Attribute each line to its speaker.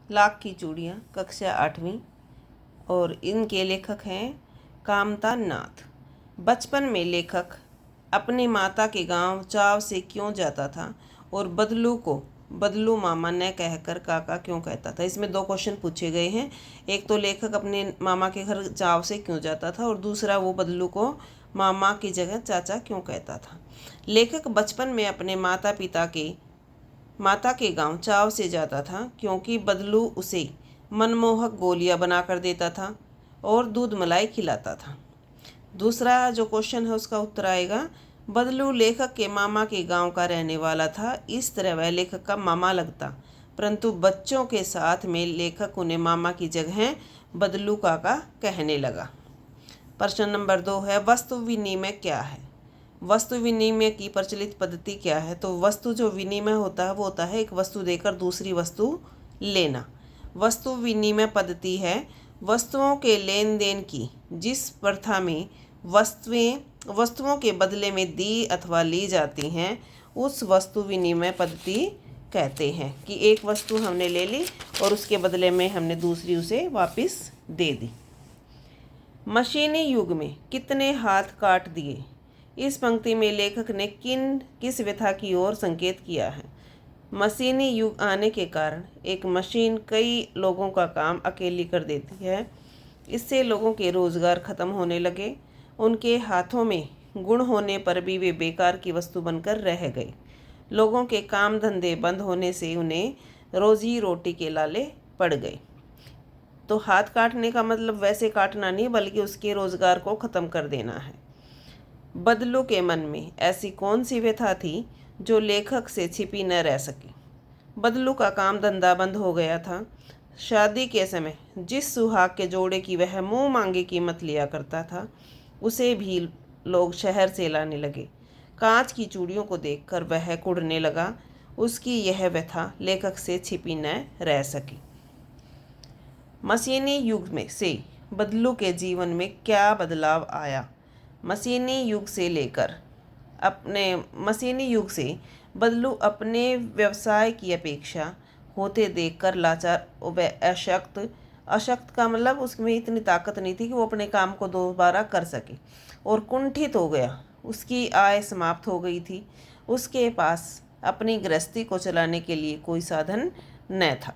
Speaker 1: लाख की चूड़ियाँ, कक्षा 8वीं, और इनके लेखक हैं कामता नाथ। बचपन में लेखक अपनी माता के गांव चाव से क्यों जाता था और बदलू को बदलू मामा न कहकर काका क्यों कहता था। इसमें 2 क्वेश्चन पूछे गए हैं। एक तो लेखक अपने मामा के घर चाव से क्यों जाता था और दूसरा वो बदलू को मामा की जगह चाचा क्यों कहता था। लेखक बचपन में अपने माता के गांव चाव से जाता था क्योंकि बदलू उसे मनमोहक गोलियां बनाकर देता था और दूध मलाई खिलाता था। दूसरा जो क्वेश्चन है उसका उत्तर आएगा, बदलू लेखक के मामा के गांव का रहने वाला था, इस तरह वह लेखक का मामा लगता, परंतु बच्चों के साथ में लेखक उन्हें मामा की जगह बदलू काका कहने लगा। प्रश्न नंबर 2 है, वस्तु विनिमय क्या है। वस्तु विनिमय की प्रचलित पद्धति क्या है। तो वस्तु जो विनिमय होता है वो होता है एक वस्तु देकर दूसरी वस्तु लेना। वस्तु विनिमय पद्धति है वस्तुओं के लेन देन की जिस प्रथा में वस्तुओं के बदले में दी अथवा ली जाती हैं उस वस्तु विनिमय पद्धति कहते हैं कि एक वस्तु हमने ले ली और उसके बदले में हमने दूसरी उसे वापस दे दी। मशीनी युग में कितने हाथ काट दिए। इस पंक्ति में लेखक ने किस व्यथा की ओर संकेत किया है। मशीनी युग आने के कारण एक मशीन कई लोगों का काम अकेली कर देती है। इससे लोगों के रोजगार खत्म होने लगे। उनके हाथों में गुण होने पर भी वे बेकार की वस्तु बनकर रह गए। लोगों के काम धंधे बंद होने से उन्हें रोजी रोटी के लाले पड़ गए। तो हाथ काटने का मतलब वैसे काटना नहीं बल्कि उसके रोजगार को ख़त्म कर देना है। बदलू के मन में ऐसी कौन सी व्यथा थी जो लेखक से छिपी न रह सकी। बदलू का काम धंधा बंद हो गया था। शादी के समय जिस सुहाग के जोड़े की वह मुंह मांगी कीमत लिया करता था उसे भी लोग शहर से लाने लगे। कांच की चूड़ियों को देखकर वह कुढ़ने लगा। उसकी यह व्यथा लेखक से छिपी न रह सकी। मशीनी युग में से बदलू के जीवन में क्या बदलाव आया। मशीनी युग से बदलू अपने व्यवसाय की अपेक्षा होते देखकर लाचार व अशक्त का मतलब उसमें इतनी ताकत नहीं थी कि वो अपने काम को दोबारा कर सके और कुंठित हो गया। उसकी आय समाप्त हो गई थी। उसके पास अपनी गृहस्थी को चलाने के लिए कोई साधन न था।